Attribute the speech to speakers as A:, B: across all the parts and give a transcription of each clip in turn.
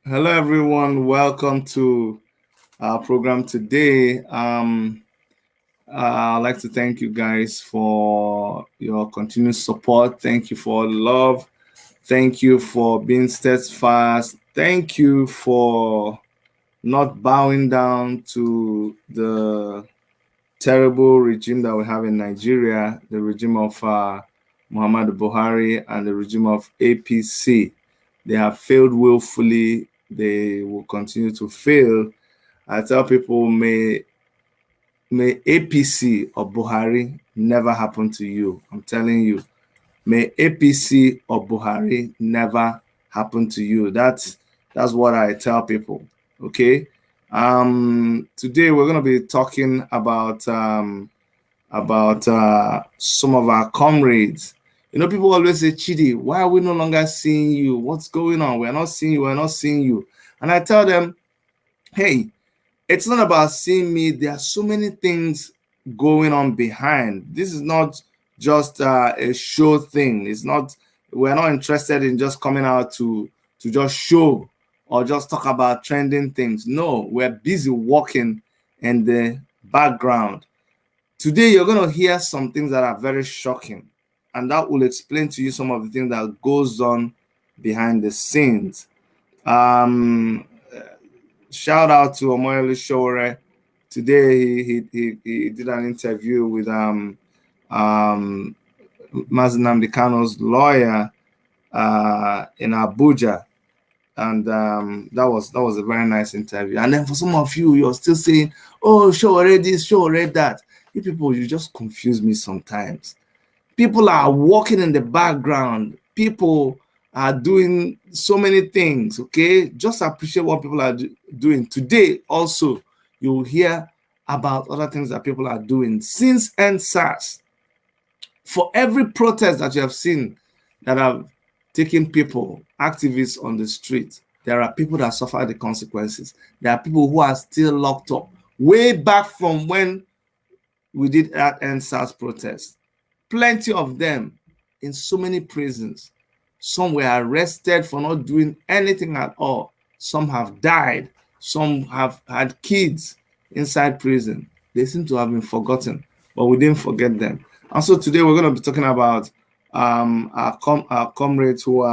A: Hello, everyone. Welcome to our program today. I'd like to thank you guys for your continued support. Thank you for love. Thank you for being steadfast. Thank you for not bowing down to the terrible regime that we have in Nigeria, the regime of Muhammadu Buhari and the regime of APC. They have failed willfully. They will continue to fail. I tell people, may APC or Buhari never happen to you. I'm telling you, may APC or Buhari never happen to you. That's what I tell people. Okay. Today we're going to be talking about some of our comrades. You know, people always say, Chidi, why are we no longer seeing you? What's going on? We're not seeing you. We're not seeing you. And I tell them, hey, it's not about seeing me. There are so many things going on behind. This is not just a show thing. It's not. We're not interested in just coming out to just show or just talk about trending things. No, we're busy working in the background. Today, you're going to hear some things that are very shocking, and that will explain to you some of the things that goes on behind the scenes. Shout out to Omoyele Shore. Today, he did an interview with Mazi Nnamdi Kano's lawyer in Abuja, and that was a very nice interview. And then for some of you, you're still saying, "Oh, Shore this, Shore that." You people, you just confuse me sometimes. People are working in the background. People are doing so many things, okay? Just appreciate what people are doing. Today, also, you will hear about other things that people are doing. Since NSAS, for every protest that you have seen that have taken people, activists on the street, there are people that suffer the consequences. There are people who are still locked up. Way back from when we did that NSAS protest, plenty of them in so many prisons. Some were arrested for not doing anything at all. Some have died. Some have had kids inside prison. They seem to have been forgotten, but we didn't forget them. And so today we're going to be talking about our comrades who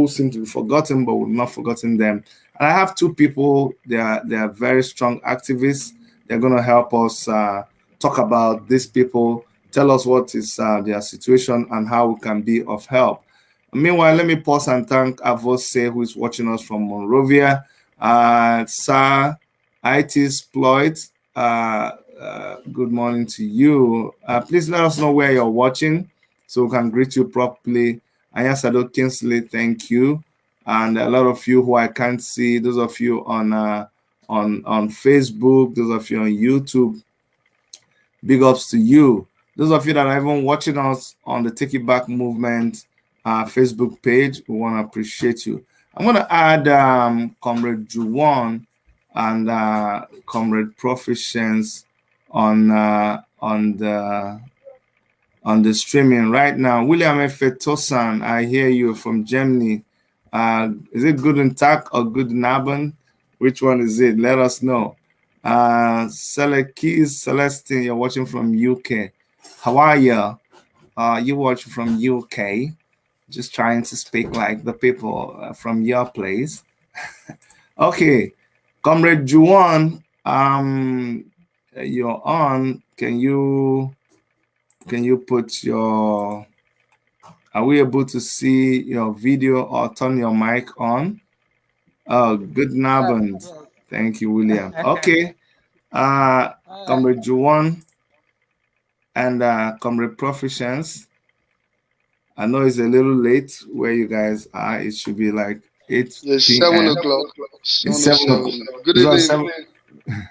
A: seem to be forgotten, but we've not forgotten them. And I have two people. They are very strong activists. They're going to help us talk about these people, tell us what is their situation and how we can be of help. Meanwhile, let me pause and thank Avose, who is watching us from Monrovia. Sir Itis Ployd, good morning to you. Please let us know where you're watching so we can greet you properly. Ayasado Kinsley, thank you. And a lot of you who I can't see, those of you on Facebook, those of you on YouTube, big ups to you. Those of you that are even watching us on the Take It Back Movement Facebook page, we want to appreciate you. I'm going to add Comrade Juwan and Comrade Proficience on the streaming right now. William Efetosan, I hear you from Germany. Is it Guten Tag or Guten Abend? Which one is it? Let us know. Celestine, you're watching from UK. How are you? You watching from UK. Just trying to speak like the people from your place. Okay, Comrade Juwan, you're on. Can you put your? Are we able to see your video or turn your mic on? Oh, good Abend. Thank you, William. Okay. Comrade Juwan and Comrade Proficience. I know it's a little late where you guys are. It should be like 8
B: Yes,
A: p.m.
B: 7 o'clock.
A: It's
B: 7 o'clock. Good
A: it's
B: evening.
A: 7.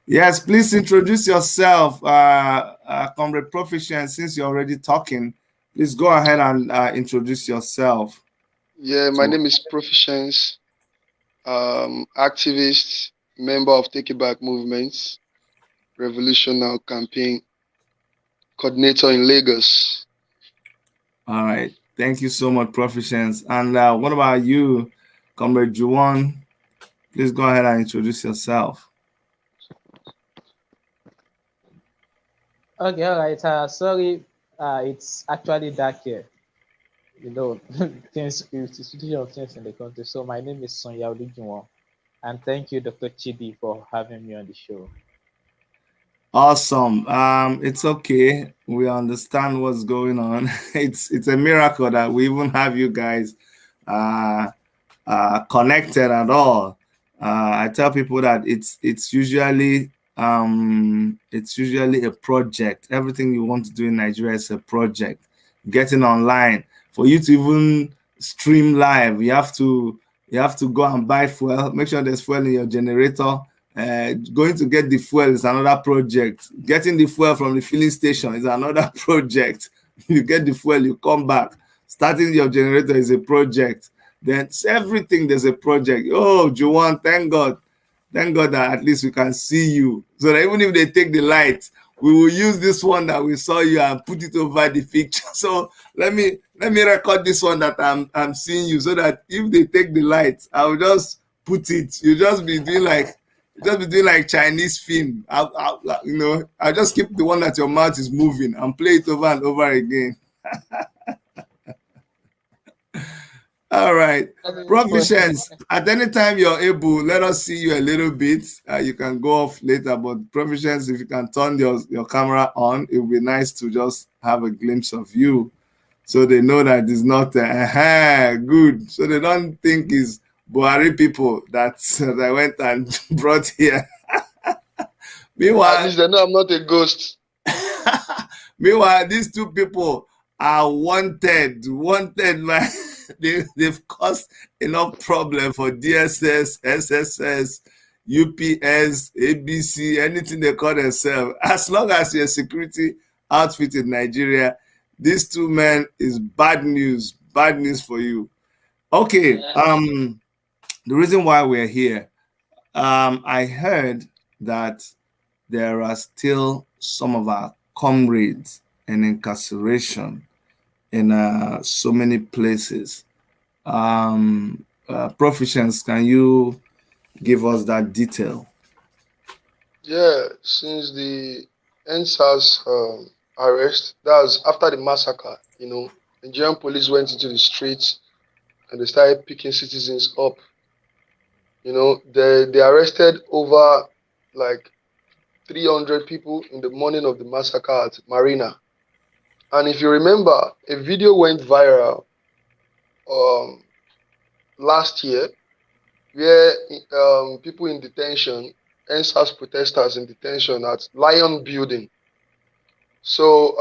A: Yes, please introduce yourself, Comrade Proficience. Since you're already talking, please go ahead and introduce yourself.
B: Yeah, my
A: So,
B: name is Proficience, activist, member of Take It Back Movements, Revolution Now campaign, coordinator in Lagos.
A: all right. Thank you so much, Proficience. And what about you, Comrade Juwon, please go ahead and introduce yourself.
C: Okay, all right. Sorry, it's actually dark here. You know, things, it's the situation of things in the country. So my name is Sonia Olujuwon, and thank you, Dr. Chidi, for having me on the show.
A: Awesome. It's okay. We understand what's going on. It's a miracle that we even have you guys uh, connected at all. I tell people that it's usually a project. Everything you want to do in Nigeria is a project. Getting online for you to even stream live, you have to go and buy fuel. Make sure there's fuel in your generator. Going to get the fuel is another project. Getting the fuel from the filling station is another project. You get the fuel, you come back. Starting your generator is a project. Then everything there's a project. Oh, Juwan, thank God. Thank God that at least we can see you. So that even if they take the light, we will use this one that we saw you and put it over the picture. So let me record this one that I'm seeing you, so that if they take the light, I'll just put it. You just be doing like Chinese film. I'll just keep the one that your mouth is moving and play it over and over again. All right. Proficience. At any time you're able, let us see you a little bit. You can go off later, but Proficience, if you can turn your camera on, it would be nice to just have a glimpse of you, so they know that it's not good. So they don't think it's Buhari people that went and brought here. Meanwhile,
B: at least they know I'm not a ghost.
A: Meanwhile, these two people are wanted. Man. They've caused enough problem for DSS, SSS, UPS, ABC, anything they call themselves. As long as you're a security outfit in Nigeria, these two men is bad news. Bad news for you. Okay. The reason why we're here, I heard that there are still some of our comrades in incarceration in so many places. Proficience, can you give us that detail?
B: Yeah, since the NSAS arrest, that was after the massacre, Nigerian police went into the streets and they started picking citizens up. They arrested over like 300 people in the morning of the massacre at Marina. And if you remember, a video went viral last year where people in detention, NSAS protesters in detention at Lion Building. So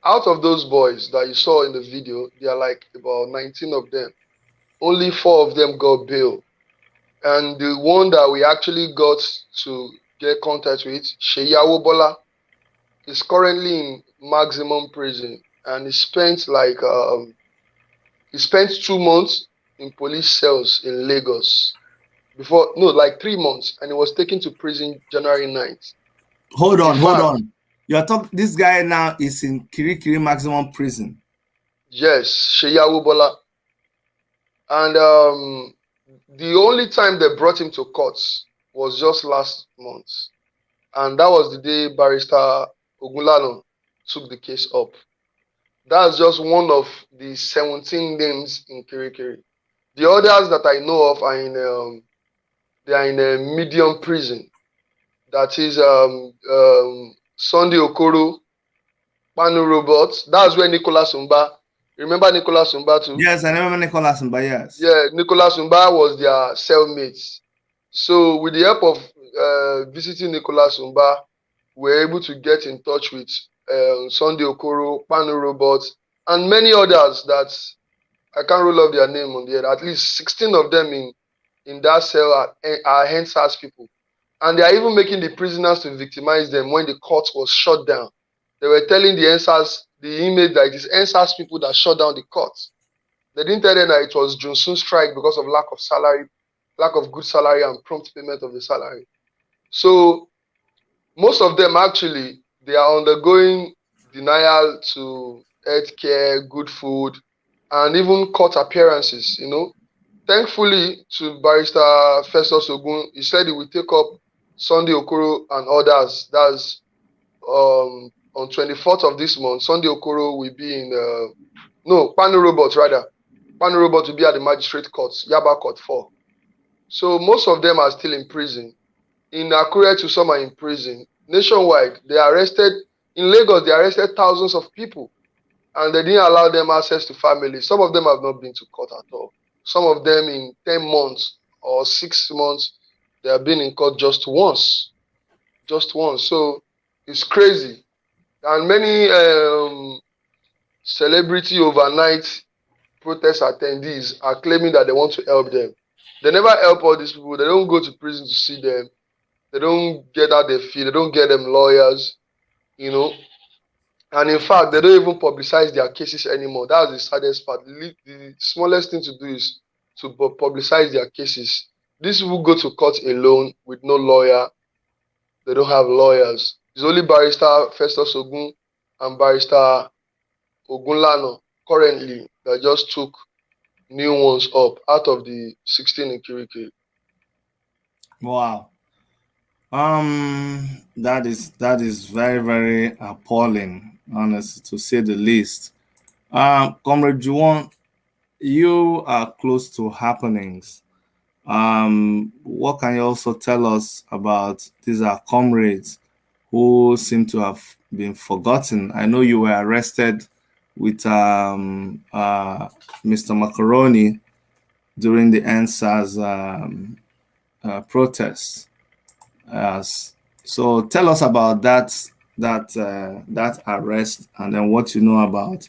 B: out of those boys that you saw in the video, there are like about 19 of them. Only 4 of them got bail. And the one that we actually got to get contact with, Sheyawo Bola, is currently in maximum prison, and he spent 2 months in police cells in Lagos. 3 months, and he was taken to prison January 9th.
A: Hold on. You're talking, this guy now is in Kirikiri maximum prison.
B: Yes, Sheyawo Bola. And the only time they brought him to court was just last month. And that was the day Barrister Ogunlano took the case up. That's just one of the 17 names in Kirikiri. The others that I know of are in a medium prison. That is Sunday Okoro, Panu Robot. That's where Nicholas Umba. Remember Nicholas Umba too?
A: Yes, I remember Nicholas Umba, yes.
B: Yeah, Nicholas Umba was their cellmate. So with the help of visiting Nicholas Umba, we were able to get in touch with Sunday Okoro, Panu Robot, and many others that I can't roll off their name on the head. At least 16 of them in that cell are NSAS people. And they are even making the prisoners to victimize them when the court was shut down. They were telling the NSAS, the inmate, that it is NSAS people that shut down the court. They didn't tell them that it was Junsun strike because of lack of salary, lack of good salary and prompt payment of the salary. So most of them actually, they are undergoing denial to health care, good food, and even court appearances, thankfully to Barrister Festus Ogun, he said he will take up Sunday Okoro and others. That's on 24th of this month. Sunday Okoro will be in no, Panu Robot rather. Panu Robot will be at the Magistrate Court, Yaba Court 4. So most of them are still in prison. In Akure, to some are in prison. Nationwide, they arrested, in Lagos, they arrested thousands of people and they didn't allow them access to family. Some of them have not been to court at all. Some of them in 10 months or 6 months, they have been in court just once. Just once. So it's crazy. And many celebrity overnight protest attendees are claiming that they want to help them. They never help all these people. They don't go to prison to see them. They don't get out their fee. They don't get them lawyers, you know. And in fact, they don't even publicize their cases anymore. That's the saddest part. The smallest thing to do is to publicize their cases. These people go to court alone with no lawyer. They don't have lawyers. It's only Barrister Festus Ogun and Barrister Ogunlano currently that just took new ones up out of the 16 in Kiriki.
A: Wow. That is very, very appalling, honestly, to say the least. Comrade Juwon, you are close to happenings. What can you also tell us about these are comrades who seem to have been forgotten? I know you were arrested with Mr. Macaroni during the NSAS protests. So tell us about that arrest, and then what you know about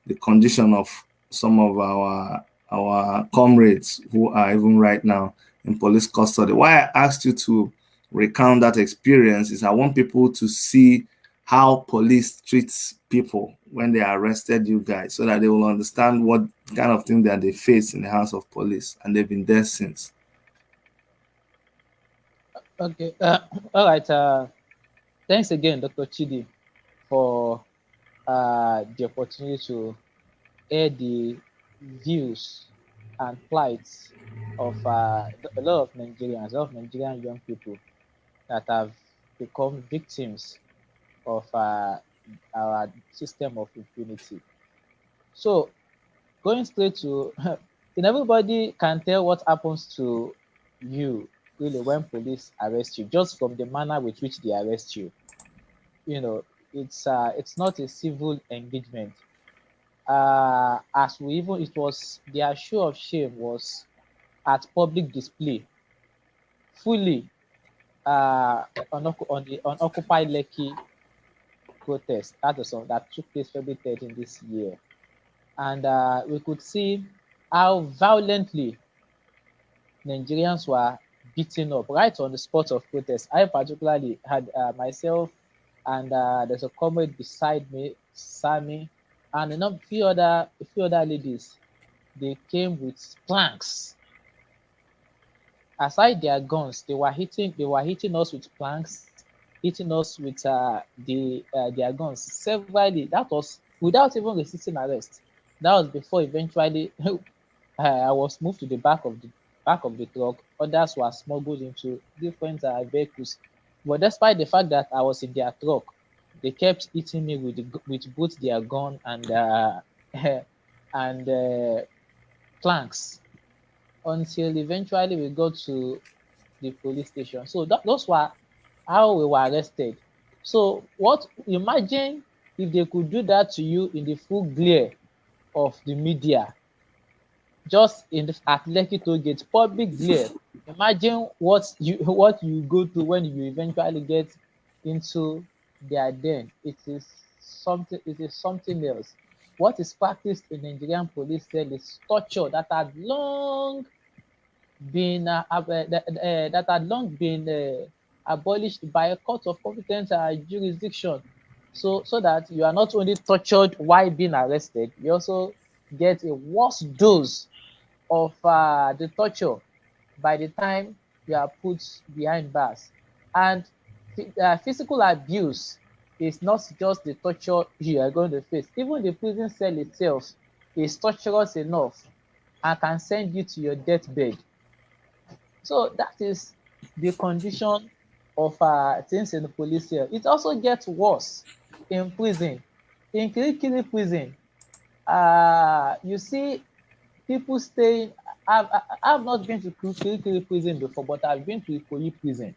A: the condition of some of our comrades who are even right now in police custody. Why I asked you to recount that experience is I want people to see how police treats people when they arrested you guys, so that they will understand what kind of thing that they face in the hands of police, and they've been there since.
C: Okay. All right. Thanks again, Dr. Chidi, for the opportunity to air the views and plights of a lot of Nigerians, a lot of Nigerian young people that have become victims of our system of impunity. So, going straight to, everybody can tell what happens to you really when police arrest you just from the manner with which they arrest you. It's not a civil engagement. As we even, it was their show of shame was at public display, fully on Occupy Lekki protest. That took place February 13 this year, and we could see how violently Nigerians were beaten up right on the spot of protest. I particularly had myself and there's a comrade beside me, Sammy, and a few other ladies. They came with planks. Aside their guns, they were hitting us with planks, hitting us with their guns severally. That was without even resisting arrest. That was before eventually I was moved to the back of the truck. Others were smuggled into different vehicles. But despite the fact that I was in their truck, they kept hitting me with both their gun and planks until eventually we got to the police station. So those were how we were arrested. So imagine if they could do that to you in the full glare of the media, just at Lekki toll gate, public glare. Imagine what you go through when you eventually get into their den. It is something else. What is practiced in Nigerian police cell is torture that had long been abolished by a court of competent jurisdiction. So that you are not only tortured while being arrested, you also get a worse dose of the torture by the time you are put behind bars. And physical abuse is not just the torture you are going to face. Even the prison cell itself is torturous enough. and can send you to your deathbed. So that is the condition of things in the police cell. It also gets worse in prison. In Kirikiri prison, you see people staying. I've not been to Kirikiri prison before, but I've been to Ikoyi prison.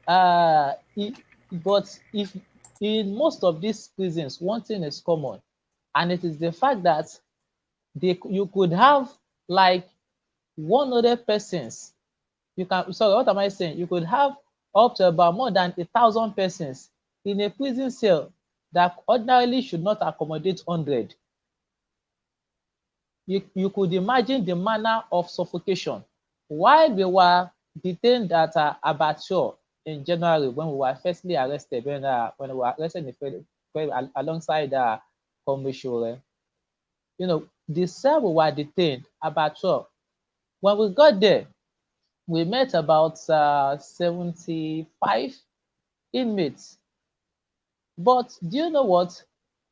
C: Uh, it, but if in most of these prisons, one thing is common, and it is the fact that you could have like 100 persons. You can, sorry, what am I saying? You could have up to about more than 1,000 persons in a prison cell that ordinarily should not accommodate 100. You could imagine the manner of suffocation. While we were detained at Abattoir in January, when we were firstly arrested, when we were arrested alongside Comrades, you know, the cell we were detained, Abattoir, when we got there, we met about 75 inmates. But do you know what?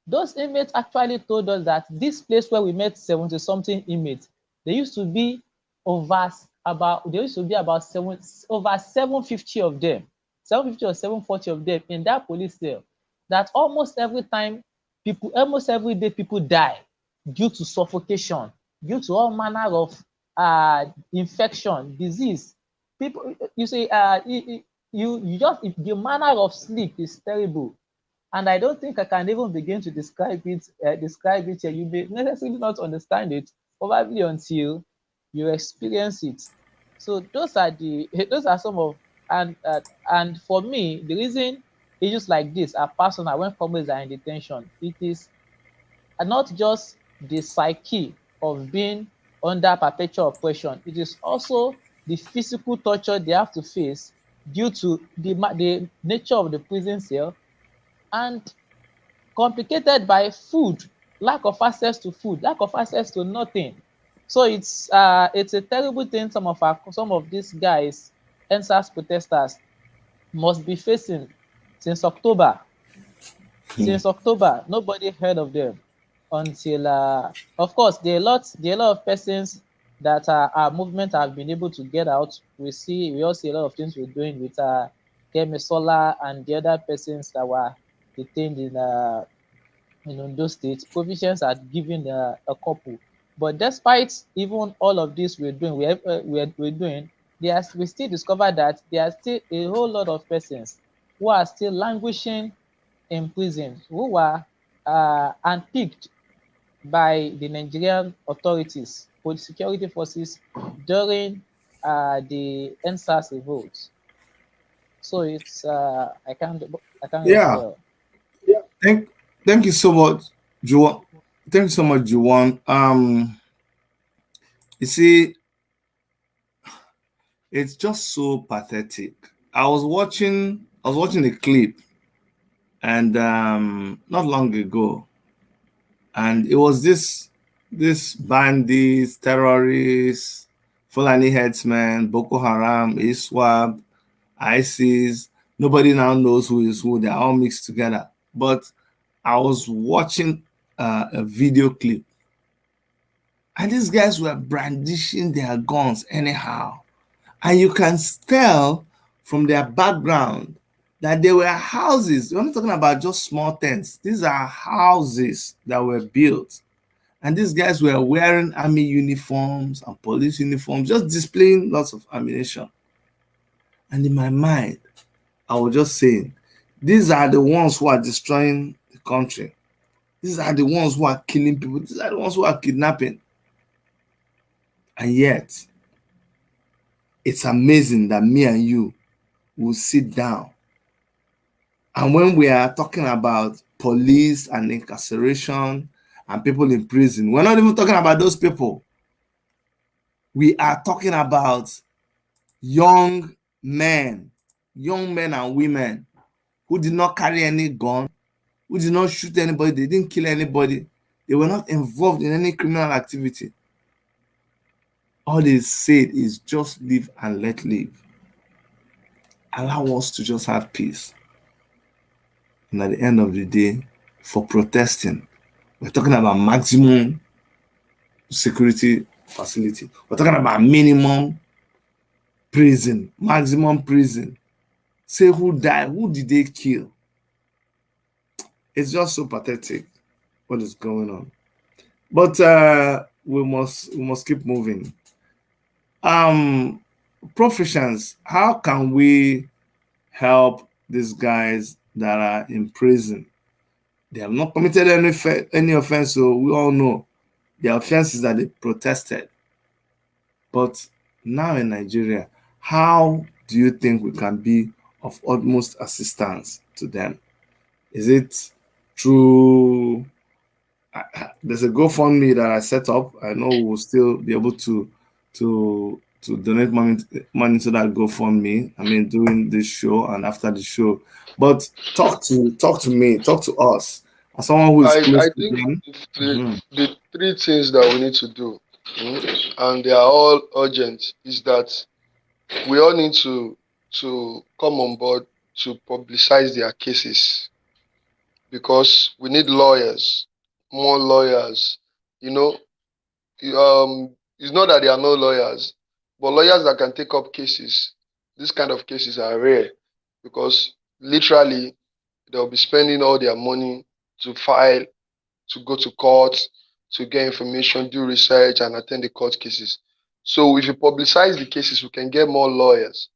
C: Those inmates actually told us that this place where we met 70 something inmates, there used to be over about over 750 of them, 750 or 740 of them in that police cell. That almost every time almost every day people die due to suffocation, due to all manner of infection, disease. People, you say, you just, the manner of sleep is terrible, and I don't think I can even begin to describe it. Here. You may necessarily not understand it, probably until you experience it. So those are those are some of, and for me, the reason issues like this are personal when comrades are in detention. It is not just the psyche of being under perpetual oppression. It is also the physical torture they have to face due to the nature of the prison cell, and complicated by food, lack of access to food, lack of access to nothing. So it's a terrible thing some of these guys, NSAS protesters, must be facing since October. Since October, nobody heard of them until, of course, there are a lot of persons that our movement have been able to get out. We all see a lot of things we're doing with Kemi Sola and the other persons that were detained in Ondo State. Provisions are given a couple, but despite even all of this we're doing, we're doing, we still discover that there are still a whole lot of persons who are still languishing in prison, who were unpicked by the Nigerian authorities, police security forces, during the NSAS revolt. So it's I can't really
A: Yeah.
C: tell.
A: Thank thank you so much, Juwan. Thank you so much, Juwan. You see, it's just so pathetic. I was watching a clip, and not long ago, and it was this bandits, terrorists, Fulani headsmen, Boko Haram, ISWAP, ISIS. Nobody now knows who is who. They're all mixed together. But I was watching a video clip, and these guys were brandishing their guns anyhow. And you can tell from their background that they were houses. We're not talking about just small tents. These are houses that were built. And these guys were wearing army uniforms and police uniforms, just displaying lots of ammunition. And in my mind, I was just saying, these are the ones who are destroying the country. These are the ones who are killing people. These are the ones who are kidnapping. And yet, it's amazing that me and you will sit down. And when we are talking about police and incarceration and people in prison, we're not even talking about those people. We are talking about young men and women who did not carry any gun, who did not shoot anybody, they didn't kill anybody, they were not involved in any criminal activity. All they said is just live and let live. Allow us to just have peace. And at the end of the day, for protesting, we're talking about maximum security facility. We're talking about minimum prison, maximum prison. Say who died, who did they kill? It's just so pathetic what is going on. But we must keep moving. Professions, how can we help these guys that are in prison? They have not committed any offense, so we all know the offense is that they protested. But now in Nigeria, how do you think we can be of utmost assistance to them? Is it through there's a GoFundMe that I set up. I know we'll still be able to donate money to that GoFundMe. I mean, during this show and after the show. But talk to me, talk to us, as someone who is close
B: I
A: to
B: think
A: them.
B: the three things that we need to do, and they are all urgent, is that we all need to come on board to publicize their cases, because we need lawyers, more lawyers. You know, it's not that there are no lawyers, but lawyers that can take up cases. This kind of cases are rare, because literally they'll be spending all their money to file, to go to court, to get information, do research, and attend the court cases. So if you publicize the cases, we can get more lawyers.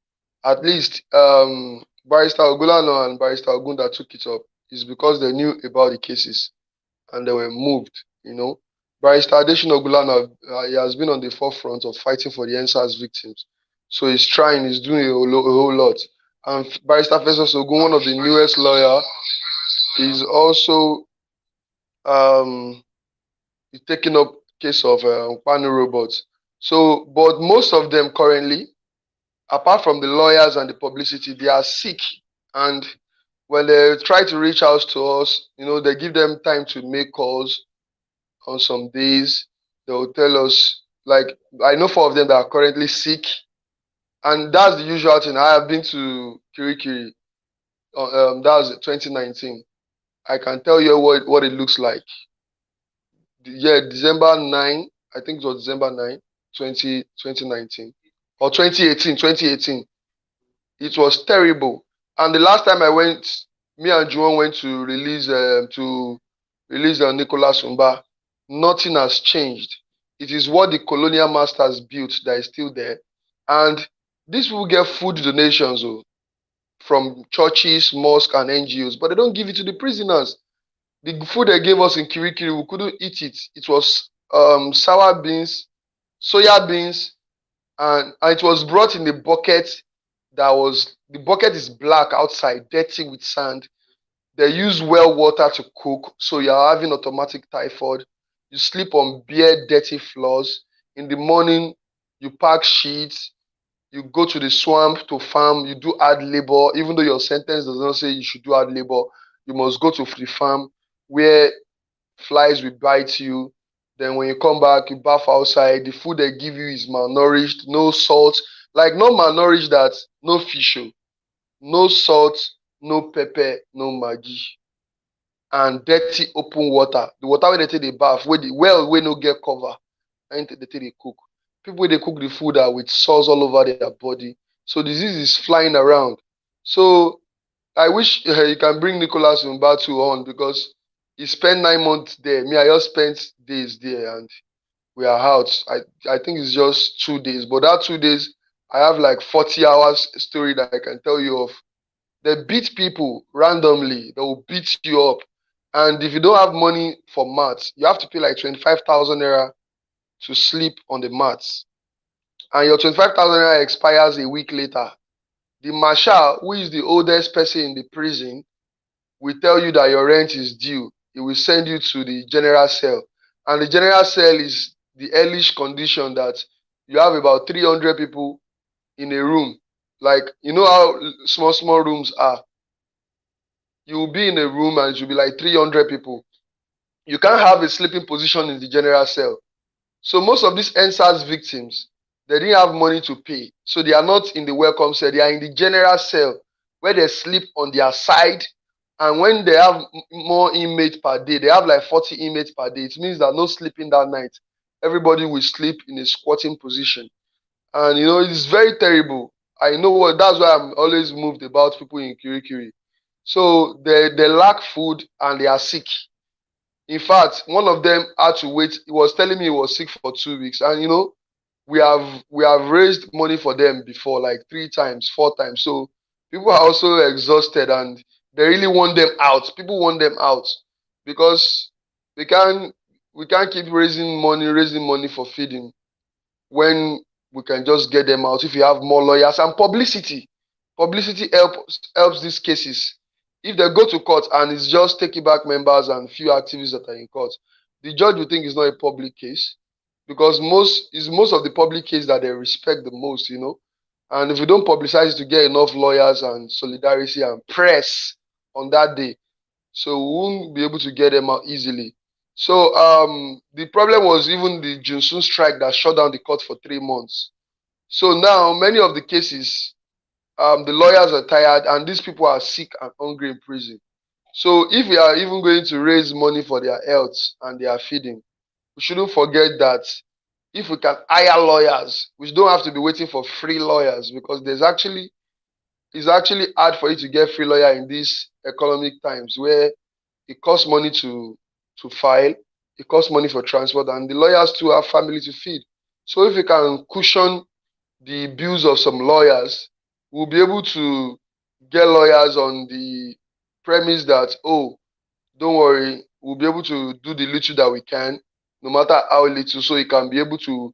B: At least Barrister Ogulano and Barrister Ogunda took it up. It's because they knew about the cases and they were moved. Barrister Adesina Ogulano, he has been on the forefront of fighting for the NSAS victims. So he's trying, he's doing a whole lot. And Barrister Festus Ogun, one of the newest lawyers, is also taking up case of Panu robots. So, but most of them currently, apart from the lawyers and the publicity, they are sick. And when they try to reach out to us, they give them time to make calls on some days. They will tell us, like, I know 4 of them that are currently sick. And that's the usual thing. I have been to Kirikiri. That was 2019. I can tell you what it looks like. Yeah, December 9, I think it was December 9, 2019 or 2018. It was terrible. And the last time I went, me and Juwon went to release Nicholas Umba. Nothing has changed. It is what the colonial masters built that is still there. And these people get food donations from churches, mosques, and NGOs, but they don't give it to the prisoners. The food they gave us in Kirikiri, we couldn't eat it. It was sour beans, soya beans, and it was brought in the bucket. The bucket is black outside, dirty with sand. They use well water to cook, so you're having automatic typhoid. You sleep on bare, dirty floors. In the morning, you pack sheets. You go to the swamp to farm. You do hard labor, even though your sentence does not say you should do hard labor. You must go to free farm where flies will bite you. Then when you come back, you bath outside. The food they give you is malnourished, no salt. Like not malnourished that no fish, no salt, no pepper, no maggi, and dirty open water. The water where they take the bath, where the well where no get cover, and they take the cook. People where they cook the food are with sores all over their body. So disease is flying around. So I wish you can bring Nicholas Mbatu on, because he spent 9 months there. Me, I just spent days there, and we are out. I think it's just 2 days, but that 2 days I have like 40 hours story that I can tell you of. They beat people randomly. They will beat you up, and if you don't have money for mats, you have to pay like 25,000 naira to sleep on the mats, and your 25,000 naira expires a week later. The marshal, who is the oldest person in the prison, will tell you that your rent is due. He will send you to the general cell. And the general cell is the hellish condition that you have about 300 people in a room. Like, you know how small rooms are? You will be in a room and it will be like 300 people. You can't have a sleeping position in the general cell. So most of these NSAS victims, they didn't have money to pay. So they are not in the welcome cell. They are in the general cell where they sleep on their side. And when they have more inmates per day, they have like 40 inmates per day. It means that no sleeping that night. everybody will sleep in a squatting position. And it's very terrible. I know what that's why I'm always moved about people in Kirikiri. So they lack food and they are sick. In fact, one of them had to wait. He was telling me he was sick for 2 weeks. And we have raised money for them before, like 3 times, 4 times. So people are also exhausted and they really want them out. People want them out because we can't we can't keep raising money for feeding when we can just get them out if you have more lawyers and publicity. Publicity helps these cases. If they go to court and it's just taking back members and few activists that are in court, the judge will think it's not a public case because most of the public case that they respect the most. And if we don't publicize it to get enough lawyers and solidarity and press on that day, so we won't be able to get them out easily. So the problem was even the Junsun strike that shut down the court for 3 months. So now many of the cases, the lawyers are tired and these people are sick and hungry in prison. So if we are even going to raise money for their health and their feeding, we shouldn't forget that if we can hire lawyers, we don't have to be waiting for free lawyers because it's actually hard for you to get free lawyer in these economic times where it costs money to file, it costs money for transport, and the lawyers too have family to feed. So if we can cushion the bills of some lawyers, we'll be able to get lawyers on the premise that, oh, don't worry, we'll be able to do the little that we can, no matter how little, so you can be able to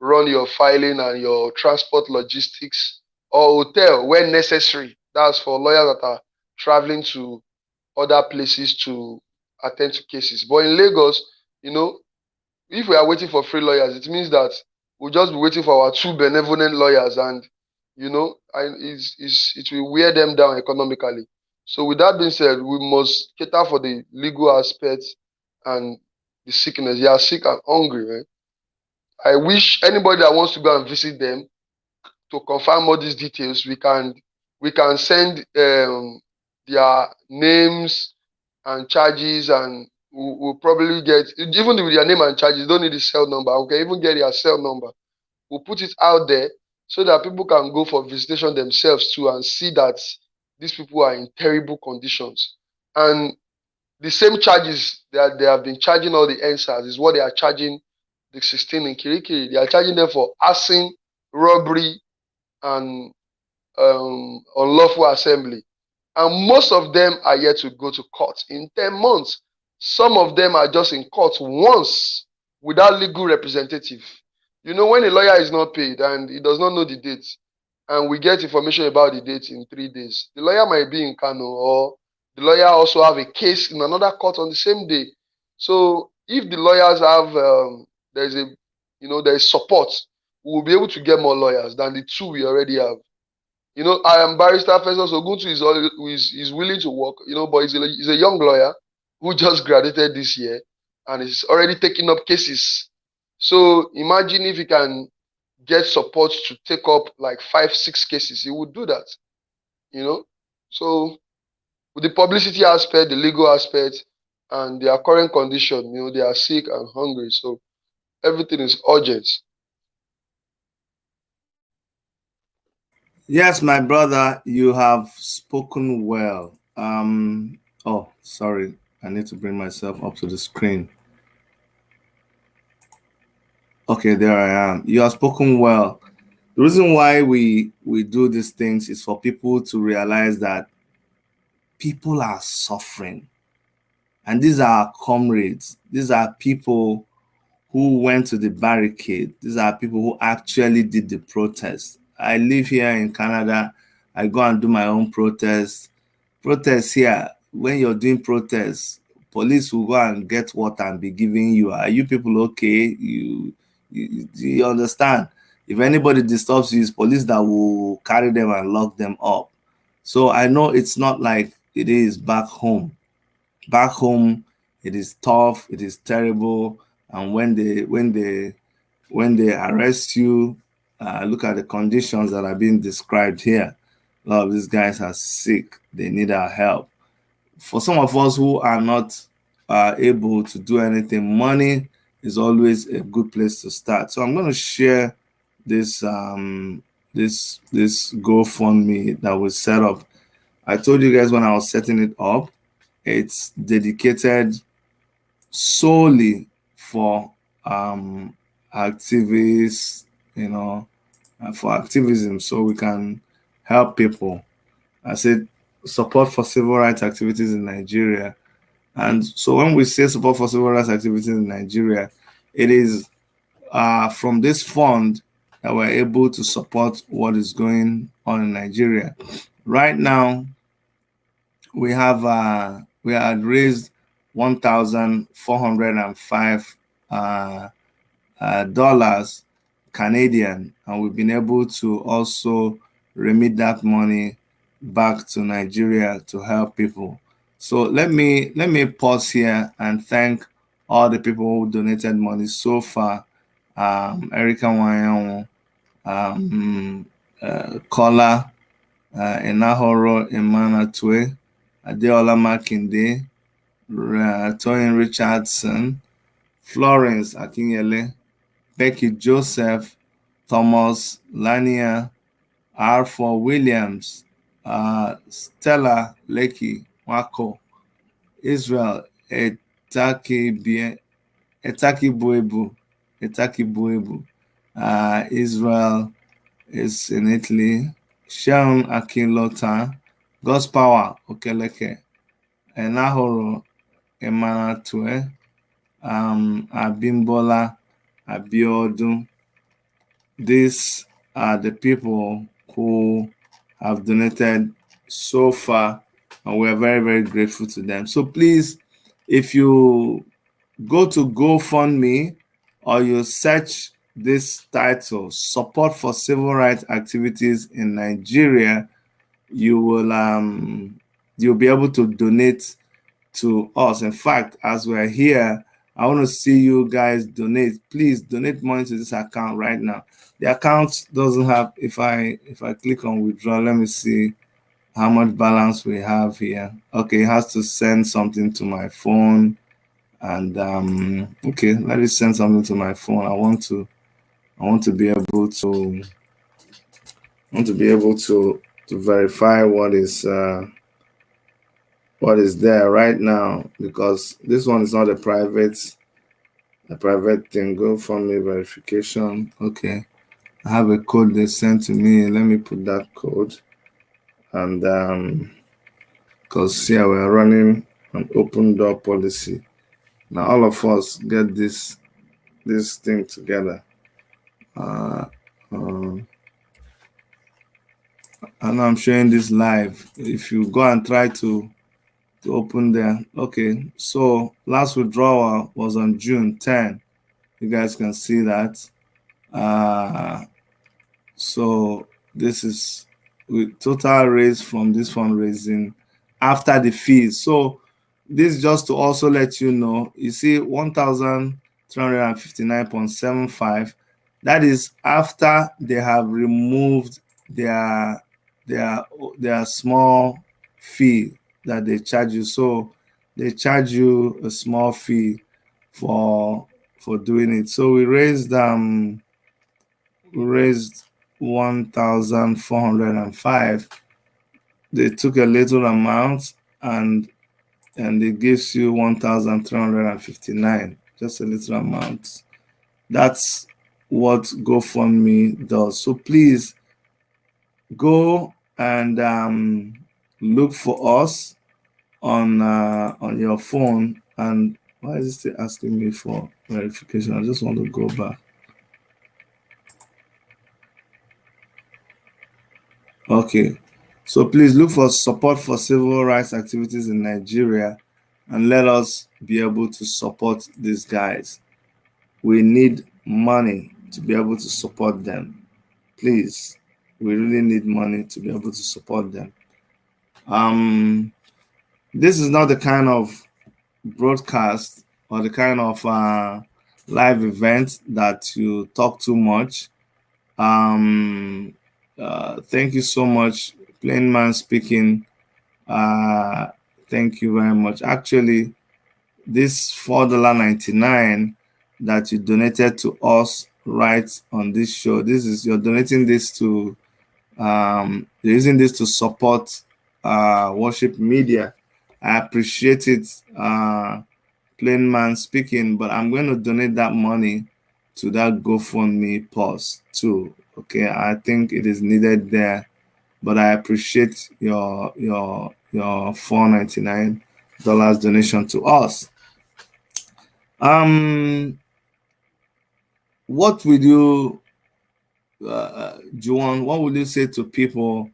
B: run your filing and your transport logistics or hotel when necessary. That's for lawyers that are traveling to other places to attend to cases. But in Lagos, if we are waiting for free lawyers, it means that we'll just be waiting for our two benevolent lawyers, and it will wear them down economically. So with that being said, we must cater for the legal aspects and the sickness. They are sick and hungry, right? I wish anybody that wants to go and visit them to confirm all these details, we can send their names and charges, and we'll probably get, even with their name and charges, don't need the cell number. We can even get their cell number. We'll put it out there so that people can go for visitation themselves too and see that these people are in terrible conditions. And the same charges that they have been charging all the NSAS is what they are charging the 16 in Kirikiri. They are charging them for arson, robbery, and unlawful assembly. And most of them are yet to go to court in 10 months. Some of them are just in court once without legal representative. When a lawyer is not paid and he does not know the date, and we get information about the date in 3 days, the lawyer might be in Kano, or the lawyer also have a case in another court on the same day. So if the lawyers have, there's support, we will be able to get more lawyers than the two we already have. I am Barrister Festus Oguntu is willing to work, but he's a young lawyer who just graduated this year and is already taking up cases. So imagine if he can get support to take up like 5-6 cases, he would do that. So with the publicity aspect, the legal aspect, and their current condition, they are sick and hungry. So everything is urgent.
A: Yes, my brother, you have spoken well. Oh, sorry, I need to bring myself up to the screen. Okay, there I am. You have spoken well. The reason why we do these things is for people to realize that people are suffering. And these are our comrades. These are people who went to the barricade. These are people who actually did the protest. I live here in Canada. I go and do my own protest. Protests here, when you're doing protests, police will go and get water and be giving you. Are you people okay? You understand? If anybody disturbs you, it's police that will carry them and lock them up. So I know it's not like it is back home. Back home, it is tough, it is terrible, and when they arrest you, look at the conditions that are being described here. A lot of these guys are sick; they need our help. For some of us who are not able to do anything, money is always a good place to start. So I'm going to share this this GoFundMe that was set up. I told you guys when I was setting it up, it's dedicated solely for activists, for activism, so we can help people. I said support for civil rights activities in Nigeria. And so when we say support for civil rights activities in Nigeria, it is from this fund that we're able to support what is going on in Nigeria. Right now, we had raised $1,405 dollars Canadian, and we've been able to also remit that money back to Nigeria to help people. So let me pause here and thank all the people who donated money so far. Erica Wanyanwu, Kola, Enahoro Emanatwe, Adeola Makinde, Tony Richardson, Florence Akinyele, Becky Joseph, Thomas Lania, R4 Williams, Stella Leki Wako, Israel Etaki Buebu, Israel is in Italy, Shaun Akinlota, God's Power Okeleke, Enahoro Emanatue, Abimbola Abiodun. These are the people who have donated so far, and we are very, very grateful to them. So please, if you go to GoFundMe or you search this title, Support for Civil Rights Activities in Nigeria, you will you'll be able to donate to us. In fact, as we're here, I want to see you guys donate. Please donate money to this account right now. The account doesn't have, if I click on withdraw, let me see how much balance we have here. Okay, it has to send something to my phone. And okay, let it send something to my phone. I want to be able to verify what is there right now, because this one is not a private thing. GoFundMe verification. Okay, I have a code they sent to me. Let me put that code. And because here we're running an open door policy. Now all of us get this thing together. And I'm showing this live. If you go and try to open there. Okay, so last withdrawal was on June 10. You guys can see that. So this is with total raise from this fundraising after the fees. So this is just to also let you know, you see 1,359.75. That is after they have removed their small fee that they charge you. So they charge you a small fee for doing it. So we raised 1,405. They took a little amount and it gives you 1,359, just a little amount. That's what GoFundMe does. So please go and look for us on your phone. And why is it still asking me for verification? I just want to go back. Okay, so please look for support for civil rights activities in Nigeria and let us be able to support these guys. We need money to be able to support them. Please, we really need money to be able to support them. This is not the kind of broadcast or the kind of live event that you talk too much. Thank you so much, Plain Man Speaking. Thank you very much. Actually, this $4.99 that you donated to us right on this show. You're donating this to you're using this to support worship media. I appreciate it, plain man speaking, but I'm going to donate that money to that GoFundMe pause too. Okay, I think it is needed there, but I appreciate your $4.99 donation to us. What would you, Juan? What would you say to people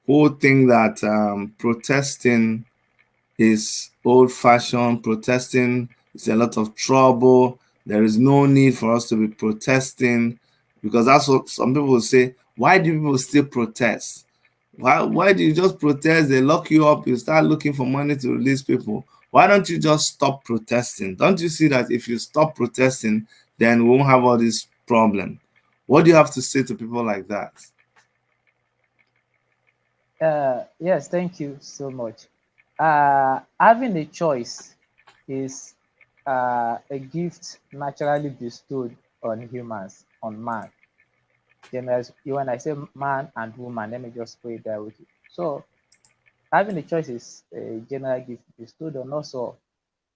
A: who think that protesting is old-fashioned? Protesting is a lot of trouble. There is no need for us to be protesting, because that's what some people will say. Why do people still protest? Why do you just protest? They lock you up. You start looking for money to release people. Why don't you just stop protesting? Don't you see that if you stop protesting, then we won't have all this problem? What do you have to say to people like that?
C: Yes, thank you so much. Having a choice is a gift naturally bestowed on humans, on man. Generally, when I say man and woman, let me just put it there with you. So having a choice is a general gift bestowed on us all.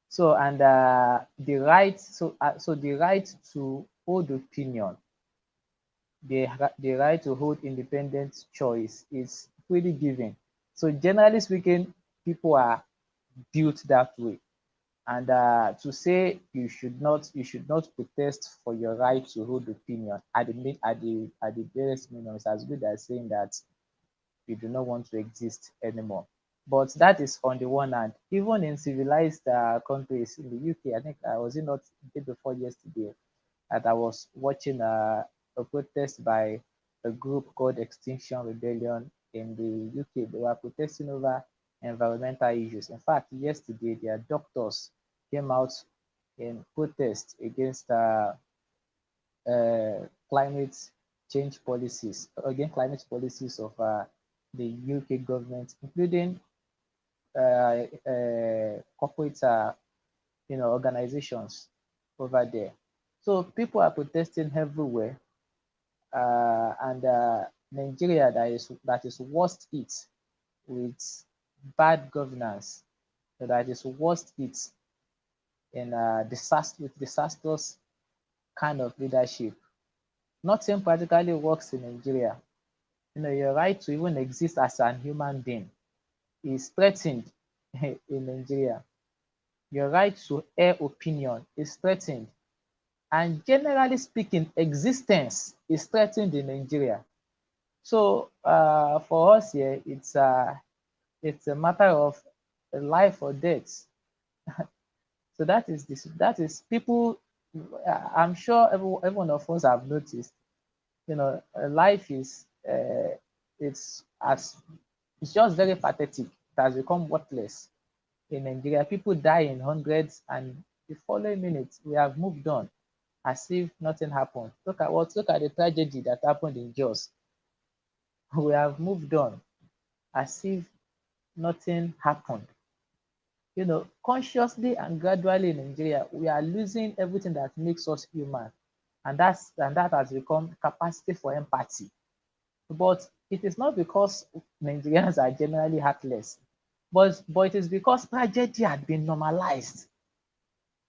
C: So and the right, so the right to hold opinion, the right to hold independent choice is freely given. So generally speaking, people are built that way. And to say you should not protest for your right to hold opinion at the barest minimum is as good as saying that you do not want to exist anymore. But that is on the one hand. Even in civilized countries in the UK, I think I was in not day before yesterday that I was watching a protest by a group called Extinction Rebellion in the UK. They were protesting over environmental issues. In fact, yesterday their doctors came out in protest against climate change policies, against climate policies of the UK government, including corporate organizations over there. So people are protesting everywhere, and Nigeria that is worst hit with bad governance, that is worst hit in disastrous kind of leadership. Nothing practically works in Nigeria. Your right to even exist as an human being is threatened in Nigeria. Your right to air opinion is threatened. And generally speaking, existence is threatened in Nigeria. So for us here, it's a matter of life or death. So that is people. I'm sure every one of us have noticed. Life is it's just very pathetic. It has become worthless in Nigeria. People die in hundreds, and the following minute we have moved on as if nothing happened. Look at the tragedy that happened in Jos. We have moved on as if nothing happened. Consciously and gradually in Nigeria, we are losing everything that makes us human, and that has become capacity for empathy. But it is not because Nigerians are generally heartless, but it is because tragedy had been normalized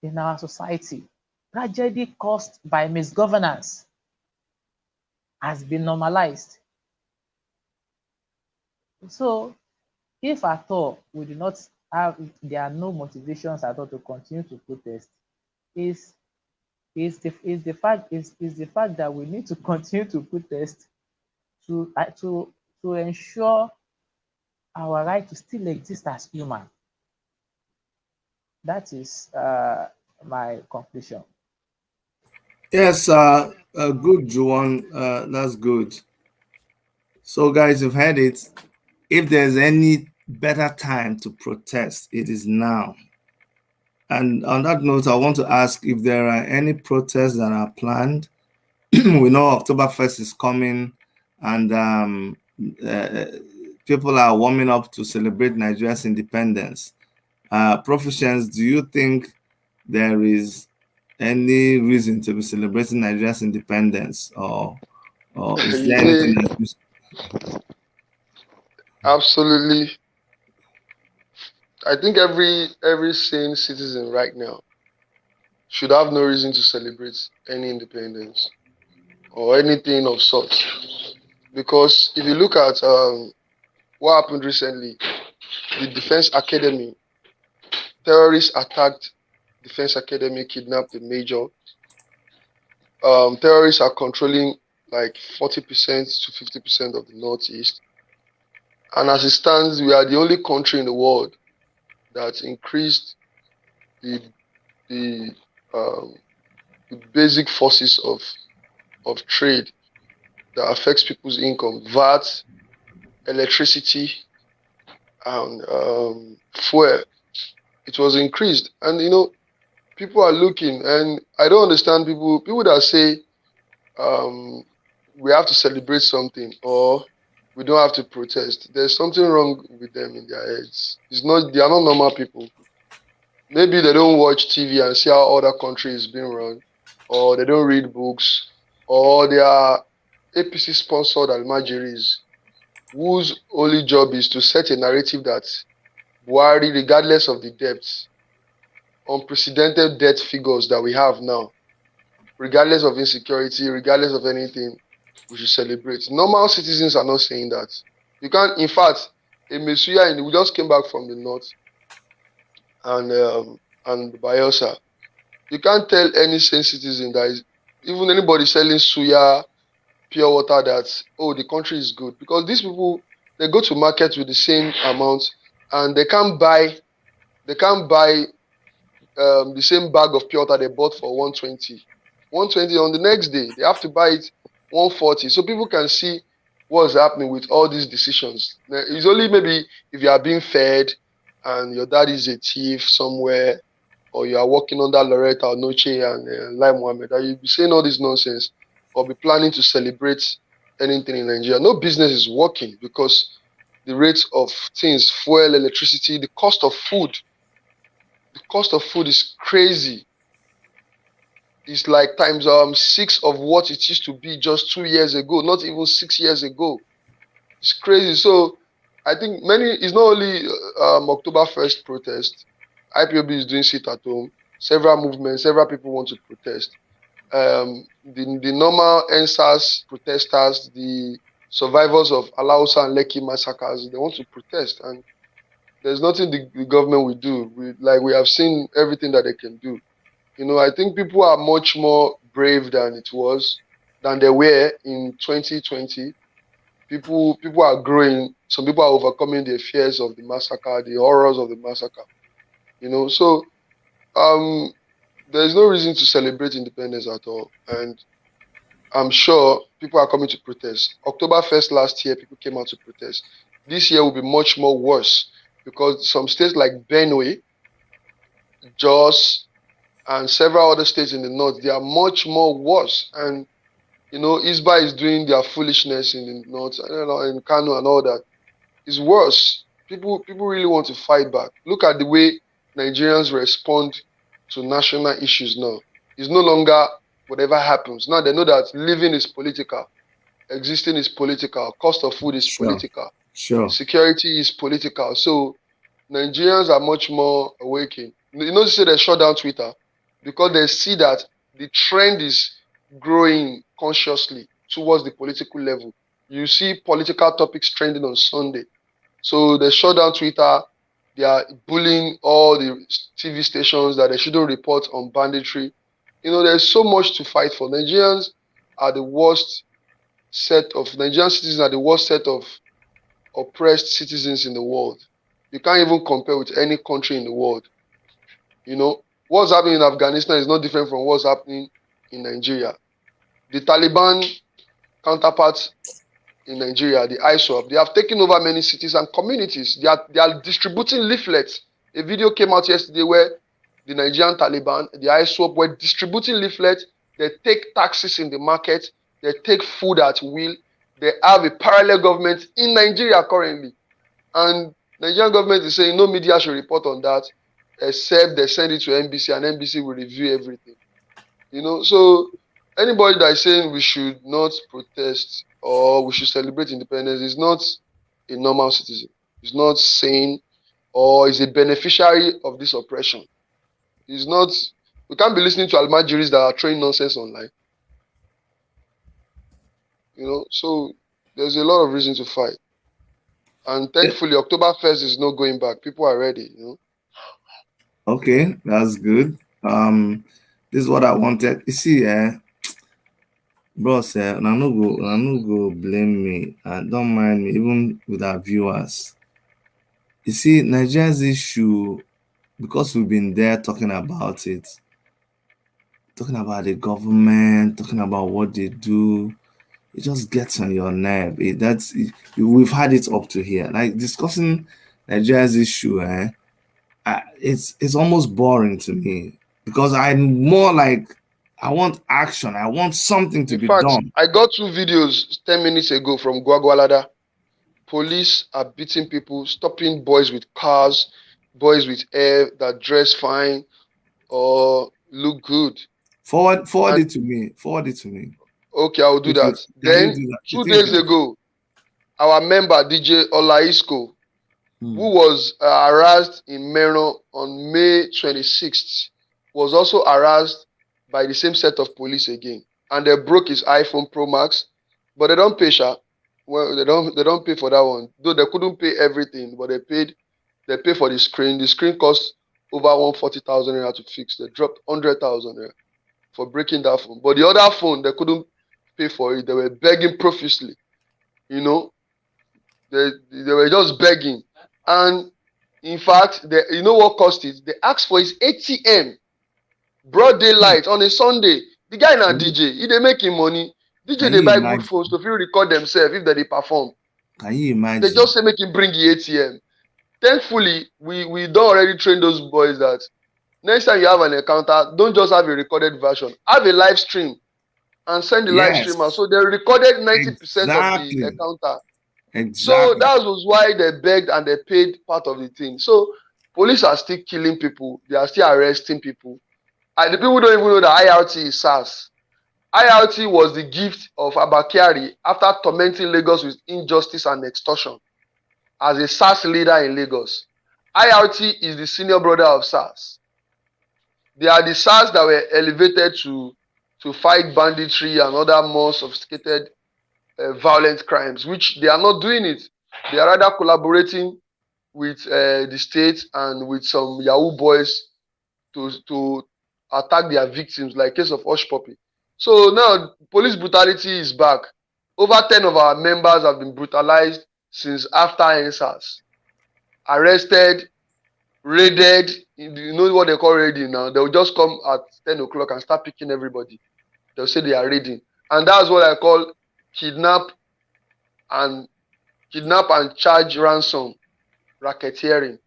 C: in our society. Tragedy caused by misgovernance has been normalized. So if at all we do not there are no motivations at all to continue to protest, is the fact that we need to continue to protest to ensure our right to still exist as human. That is my conclusion.
A: Yes, good, Juan. That's good. So, guys, you've heard it. If there's any better time to protest, it is now. And on that note, I want to ask if there are any protests that are planned. We know October 1st is coming, and uh, people are warming up to celebrate Nigeria's independence. Proficients, do you think there is any reason to be celebrating Nigeria's independence, or is
B: You
A: there
B: see,
A: anything else?
B: absolutely. I think every sane citizen right now should have no reason to celebrate any independence or anything of such. Because if you look at what happened recently, the Defense Academy, terrorists attacked Defense Academy, kidnapped the major. Terrorists are controlling like 40% to 50% of the Northeast. And as it stands, we are the only country in the world that increased the the, um, the basic forces of trade that affects people's income, VAT, electricity, and fuel. It was increased, and people are looking, and I don't understand people that say we have to celebrate something or we don't have to protest. There's something wrong with them in their heads. They are not normal people. Maybe they don't watch TV and see how other countries being run, or they don't read books, or they are APC sponsored Almajiris whose only job is to set a narrative that Buhari, regardless of the debts, unprecedented debt figures that we have now, regardless of insecurity, regardless of anything, we should celebrate. Normal citizens are not saying that. You can't, in fact, a Mesuya, we just came back from the north and Bayelsa. You can't tell any sane citizen that is, even anybody selling suya, pure water, that, oh, the country is good. Because these people, they go to market with the same amount and they can't buy the same bag of pure water they bought for 120. 120 on the next day, they have to buy it 140. So people can see what's happening with all these decisions. It's only maybe if you are being fed and your dad is a thief somewhere, or you are working under Loretta or Noche and Lai Mohammed, that you'll be saying all this nonsense or be planning to celebrate anything in Nigeria. No business is working because the rate of things, fuel, electricity, the cost of food is crazy. It's like times 6 of what it used to be just 2 years ago, not even 6 years ago. It's crazy. So I think it's not only October 1st protest. IPOB is doing sit at home. Several movements, several people want to protest. The normal NSAS protesters, the survivors of Alausa and Lekki massacres, they want to protest, and there's nothing the government will do. We have seen everything that they can do. I think people are much more brave than they were in 2020. People are growing. Some people are overcoming their fears of the massacre, the horrors of the massacre. So there's no reason to celebrate independence at all. And I'm sure people are coming to protest. October 1st last year, people came out to protest. This year will be much more worse because some states like Benue, Jos, and several other states in the north, they are much more worse. And Isba is doing their foolishness in the north, in Kano and all that. It's worse. People really want to fight back. Look at the way Nigerians respond to national issues now. It's no longer whatever happens. Now they know that living is political, existing is political, cost of food is political, security is political. So Nigerians are much more awakened. You say they shut down Twitter because they see that the trend is growing consciously towards the political level. You see political topics trending on Sunday. So they shut down Twitter. They are bullying all the TV stations that they shouldn't report on banditry. There's so much to fight for. Nigerian citizens are the worst set of oppressed citizens in the world. You can't even compare with any country in the world. What's happening in Afghanistan is not different from what's happening in Nigeria. The Taliban counterparts in Nigeria, the ISWAP, they have taken over many cities and communities. They are distributing leaflets. A video came out yesterday where the Nigerian Taliban, the ISWAP, were distributing leaflets. They take taxes in the market. They take food at will. They have a parallel government in Nigeria currently. And Nigerian government is saying no media should report on that, except they send it to NBC and NBC will review everything. You know, so anybody that is saying we should not protest or we should celebrate independence is not a normal citizen. Is not sane or is a beneficiary of this oppression. Is not. We can't be listening to Almajiris that are throwing nonsense online. You know, so there's a lot of reason to fight. And thankfully, October 1st is not going back. People are ready, you know.
A: Okay, that's good. This is what I wanted. You see, bros, no go blame me. Don't mind me, even with our viewers. You see, Nigeria's issue, because we've been there talking about it, talking about the government, talking about what they do, it just gets on your nerve. We've had it up to here. Like discussing Nigeria's issue, it's almost boring to me because I'm more like I want action. I want something to
B: In
A: be
B: fact,
A: done.
B: I got 2 videos 10 minutes ago from Gwagwalada. Police are beating people, stopping boys with cars, boys with hair that dress fine or look good.
A: Forward
B: And
A: it to me. Forward it to me.
B: okay, I will do
A: If you
B: that.
A: can you
B: Then
A: do that? You
B: 2 days
A: think?
B: ago, our member DJ Olaisco,
A: Hmm.
B: who was harassed in Mero on May 26th, was also harassed by the same set of police again. And they broke his iPhone Pro Max, but they don't pay Sha. Well, they don't pay for that one. Though they couldn't pay everything, but they pay for the screen. The screen cost over 140,000 naira to fix. They dropped 100,000 naira for breaking that phone. But the other phone, they couldn't pay for it. They were begging profusely. You know, they were just begging. And in fact, you know what cost it? They asked for his ATM, broad daylight on a Sunday. The guy na
A: Can you,
B: DJ, he dey make him money. DJ
A: can
B: dey
A: you
B: buy good
A: imagine?
B: phones to fit record themselves if they dey perform.
A: Can you
B: They
A: imagine?
B: just say make him bring the ATM. Thankfully, we don already train those boys that next time you have an encounter, don't just have a recorded version. Have a live stream and send the live streamer.
A: Yes,
B: So they recorded 90% of the
A: exactly.
B: encounter. So
A: Exactly.
B: that was why they begged and they paid part of the thing. So police are still killing people. They are still arresting people. And the people don't even know that IRT is SARS. IRT was the gift of Abakari after tormenting Lagos with injustice and extortion as a SARS leader in Lagos. IRT is the senior brother of SARS. They are the SARS that were elevated to fight banditry and other more sophisticated violent crimes, which they are not doing it. They are rather collaborating with the state and with some Yahoo boys to attack their victims, like case of Hush Puppy. So now police brutality is back. Over 10 of our members have been brutalized since after NSAS. Arrested, raided. You know what they call raiding now? They'll just come at 10 o'clock and start picking everybody. They'll say they are raiding. And that's what I call kidnap and charge ransom, racketeering.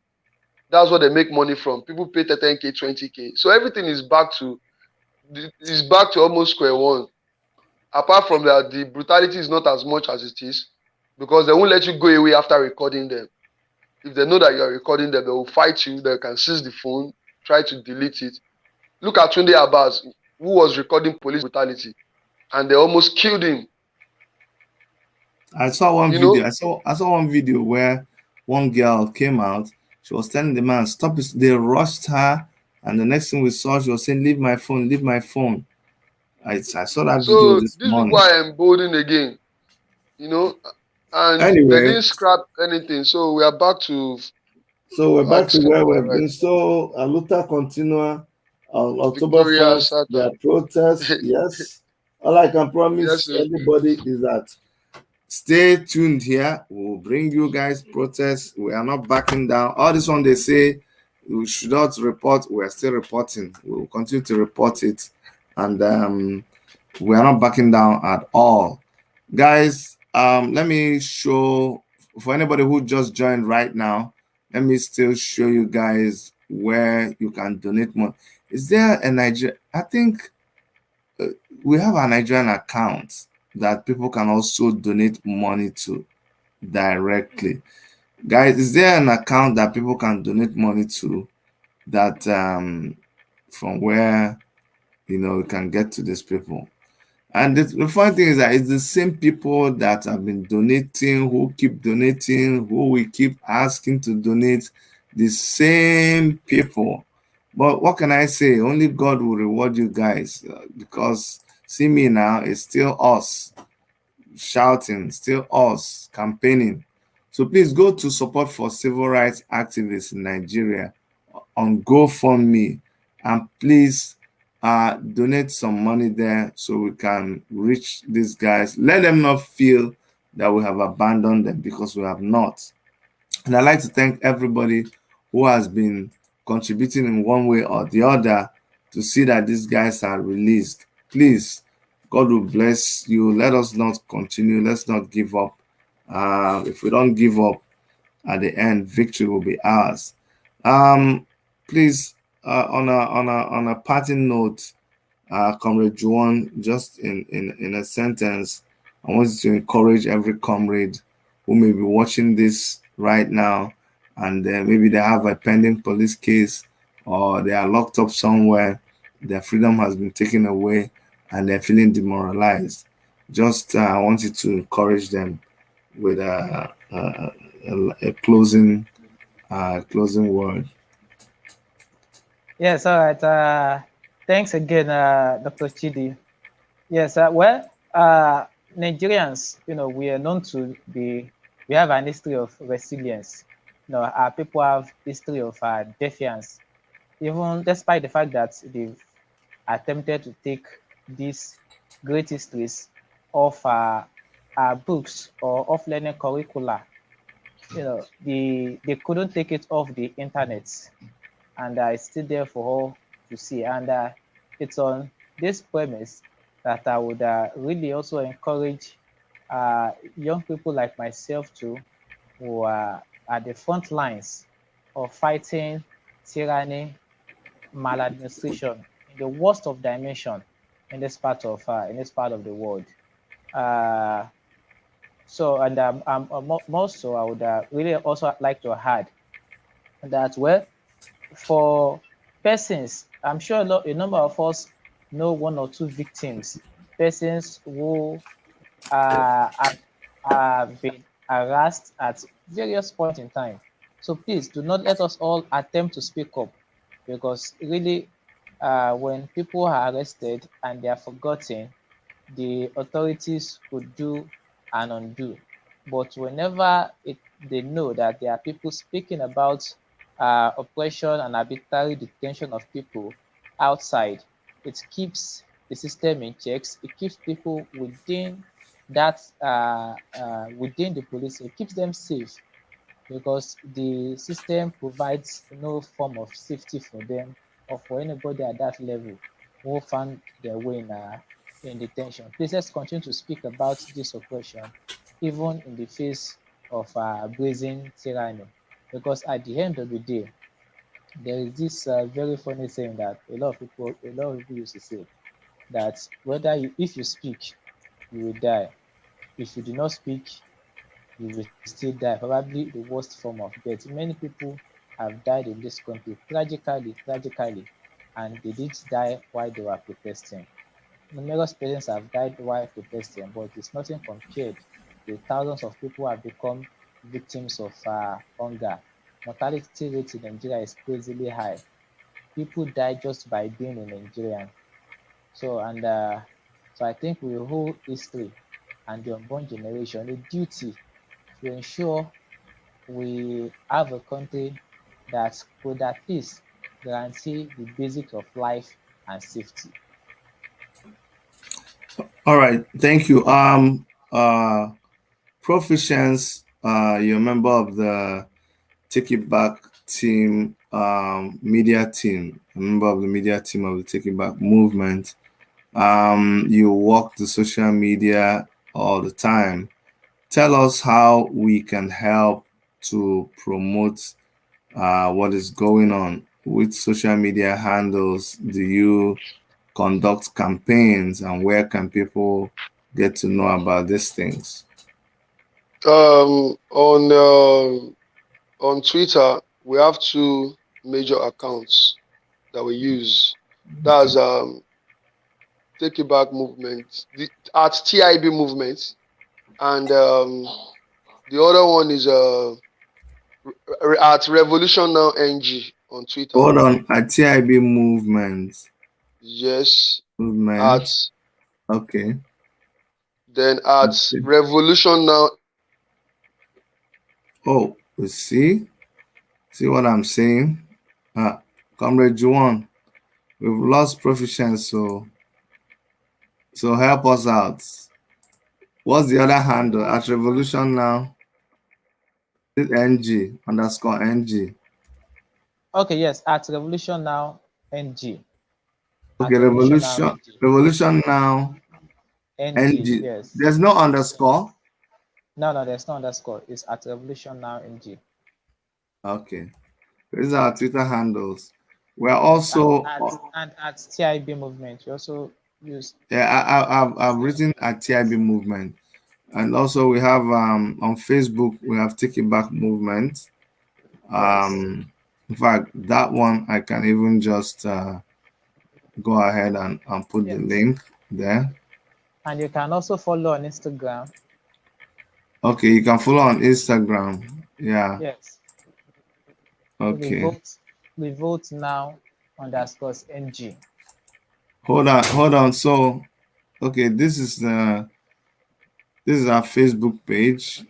B: That's what they make money from. People pay 10K, 20K. So everything is back to almost square one. Apart from that, the brutality is not as much as it is because they won't let you go away after recording them. If they know that you are recording them, they will fight you. They can seize the phone, try to delete it. Look at Tunde Abbas, who was recording police brutality, and they almost killed him.
A: I saw one
B: You
A: video.
B: know,
A: I saw one video where one girl came out. She was telling the man, "Stop it!" They rushed her, and the next thing we saw, she was saying, "Leave my phone, leave my phone." I saw that video
B: so
A: this
B: these people
A: morning.
B: are emboldened again. You know, and they
A: Anyway,
B: didn't scrap anything. So we are back to
A: so we're back to
B: asking
A: where
B: for our
A: we've been.
B: rights.
A: So, Aluta continua on October
B: Victoria
A: 1st,
B: Sata.
A: their protest. Yes. All I can
B: Yes,
A: promise
B: sir.
A: everybody is that stay tuned here. We'll bring you guys protests. We are not backing down. All this one they say we should not report. We are still reporting. We will continue to report it. And we are not backing down at all. Guys, let me show for anybody who just joined right now, let me still show you guys where you can donate more. Is there a Niger? I think we have a Nigerian account that people can also donate money to directly. Guys, is there an account that people can donate money to that from where we can get to these people. And the funny thing is that it's the same people that have been donating, who keep donating, who we keep asking to donate, the same people. But what can I say? Only God will reward you guys, because see me now, it's still us shouting, still us campaigning. So please go to Support for Civil Rights Activists in Nigeria on GoFundMe, and please donate some money there so we can reach these guys. Let them not feel that we have abandoned them, because we have not. And I'd like to thank everybody who has been contributing in one way or the other to see that these guys are released. Please, God will bless you. Let us not continue. Let's not give up. If we don't give up, at the end, victory will be ours. Please, on a parting note, Comrade Juan, just in a sentence, I want you to encourage every comrade who may be watching this right now, and maybe they have a pending police case, or they are locked up somewhere, their freedom has been taken away, and they're feeling demoralized. Just I want you to encourage them with a closing word.
C: Yes, all right. Thanks again, Dr. Chidi. Yes, Nigerians, we are known to be, we have an history of resilience. Our people have history of defiance, even despite the fact that they've attempted to take these great histories off our books or off learning curricula. They couldn't take it off the internet, and it's still there for all to see. And it's on this premise that I would really also encourage young people like myself too, who are at the front lines of fighting tyranny, maladministration in the worst of dimension in this part of the world. Uh, so, and more so, I would really also like to add that, well, for persons, I'm sure a number of us know one or two victims, persons who have been harassed at various points in time. So please do not let us all attempt to speak up, because really, when people are arrested and they are forgotten, the authorities could do and undo. But whenever they know that there are people speaking about oppression and arbitrary detention of people outside, it keeps the system in checks. It keeps people within within the police. It keeps them safe, because the system provides no form of safety for them or for anybody at that level who found their way in detention. Please, let's continue to speak about this oppression, even in the face of brazen tyranny, because at the end of the day, there is this very funny saying that a lot of people used to say, that if you speak, you will die. If you do not speak, you will still die, probably the worst form of death. Many people have died in this country tragically, and they did die while they were protesting. Numerous persons have died while protesting, but it's nothing compared to thousands of people who have become victims of hunger. Mortality rate in Nigeria is crazily high. People die just by being a Nigerian. So I think we hold history and the unborn generation a duty to ensure we have a country that could at least guarantee the basics of life and safety.
A: All right, thank you. Proficience, you're a member of the Take It Back team, media team, a member of the media team of the Take It Back movement. You walk the social media all the time. Tell us how we can help to promote what is going on. With social media handles do you conduct campaigns, and where can people get to know about these things?
B: Um, on on Twitter, we have two major accounts that we use. That's
A: Okay.
B: Take It Back movement, at TIB movement, and the other one is at Revolution Now NG on Twitter.
A: Hold on, at TIB movement.
B: Yes.
A: Movement. Okay.
B: Then at Revolution Now.
A: Oh, you see what I'm saying? Comrade Juan, we've lost proficiency, so help us out. What's the other handle at Revolution Now? NG underscore NG.
C: Okay, yes, at Revolution Now NG.
A: Okay, Revolution Now NG.
C: Yes.
A: There's no underscore.
C: No, there's no underscore. It's at Revolution Now NG.
A: Okay, these are our Twitter handles. We're also
C: and at TIB movement. You also use.
A: Yeah, I've written at TIB movement, and also we have on Facebook we have Take It Back movement. In fact, that one I can even just go ahead and put the link there.
C: And you can also follow on Instagram.
A: Okay, you can follow on Instagram. Yeah.
C: Yes.
A: Okay.
C: We vote now _ NG.
A: Hold on. So, okay, this is our Facebook page,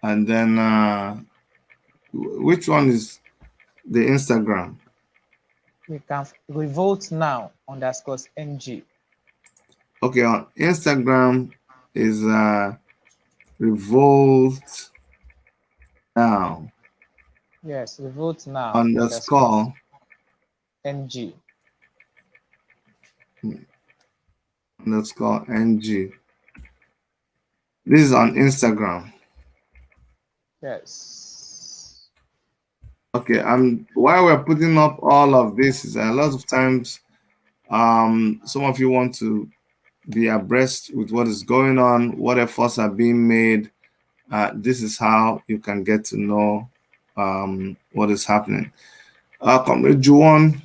A: and then which one is the Instagram?
C: We vote now _ NG.
A: Okay, on Instagram is revolt now.
C: Yes, revolt now
A: _
C: NG.
A: _NG. This is on Instagram.
C: Yes.
A: Okay, why we're putting up all of this is a lot of times some of you want to be abreast with what is going on, what efforts are being made. This is how you can get to know what is happening. Comrade Juan,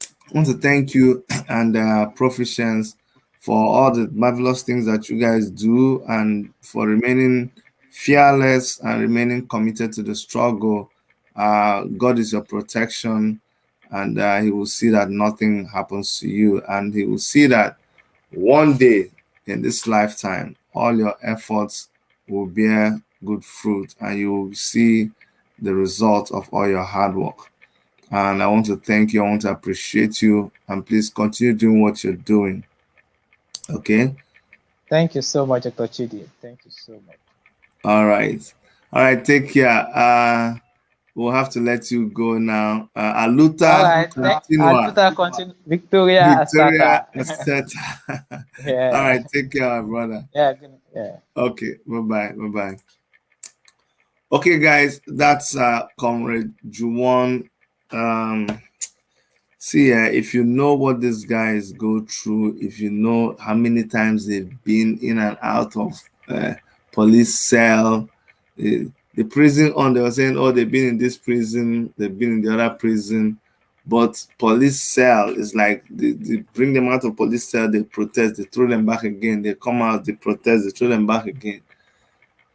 A: I want to thank you and Proficients for all the marvelous things that you guys do and for remaining fearless and remaining committed to the struggle. God is your protection, and he will see that nothing happens to you, and he will see that one day in this lifetime, all your efforts will bear good fruit, and you will see the result of all your hard work. And I want to thank you. I want to appreciate you. And please continue doing what you're doing. Okay?
C: Thank you so much, Dr. Chidi. Thank you so much.
A: All right. Take care. We'll have to let you go now. Aluta.
C: All right. Aluta continue. Victoria
A: Aseta.
C: Yeah.
A: All right. Take care, my brother.
C: Yeah.
A: Okay. Bye-bye. Okay, guys. That's Comrade Juwan. See, if you know what these guys go through, if you know how many times they've been in and out of police cell, the prison they were saying, oh, they've been in this prison, they've been in the other prison, but police cell is like they bring them out of police cell, they protest, they throw them back again, they come out, they protest, they throw them back again.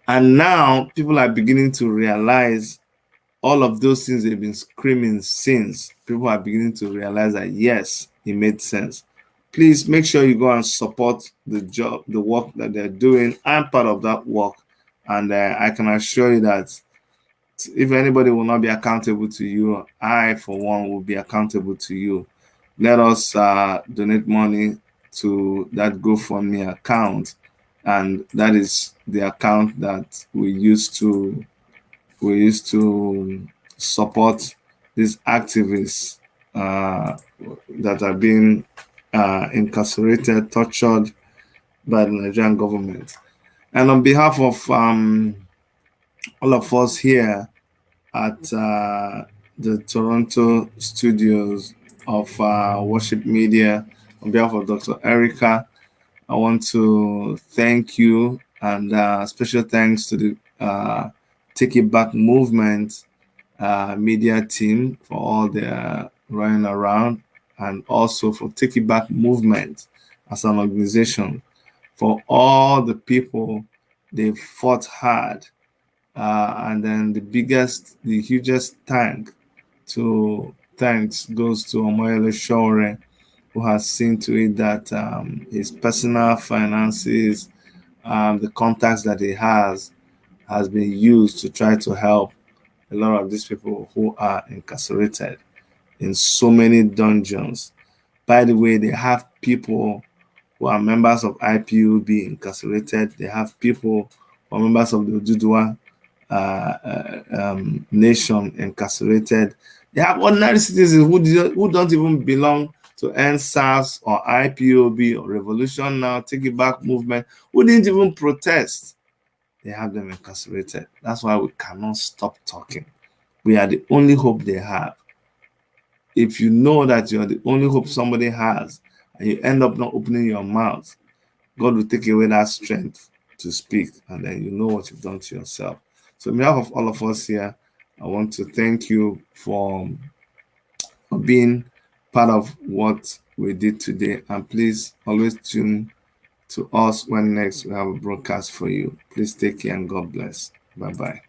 A: And now people are beginning to realize all of those things they've been screaming since. People are beginning to realize that yes, it made sense. Please make sure you go and support the work that they're doing. I'm part of that work, and I can assure you that if anybody will not be accountable to you, I, for one, will be accountable to you. Let us donate money to that GoFundMe account, and that is the account that we used to support these activists that are being incarcerated, tortured by the Nigerian government. And on behalf of all of us here at the Toronto studios of Worship Media, on behalf of Dr. Erica, I want to thank you, and special thanks to the Take It Back movement media team for all their running around. and also for Take It Back movement as an organization, for all the people they fought hard. And then the hugest thanks goes to Omoyele Shore, who has seen to it that his personal finances, the contacts that he has been used to try to help a lot of these people who are incarcerated in so many dungeons. By the way, they have people who are members of IPOB incarcerated. They have people who are members of the Ududua nation incarcerated. They have ordinary citizens who don't even belong to NSAS or IPOB or Revolution Now, Take It Back movement, who didn't even protest. They have them incarcerated. That's why we cannot stop talking. We are the only hope they have. If you know that you're the only hope somebody has, and you end up not opening your mouth, God will take away that strength to speak, and then you know what you've done to yourself. So, on behalf of all of us here, I want to thank you for being part of what we did today. And please always tune to us when next we have a broadcast for you. Please take care and God bless. Bye bye.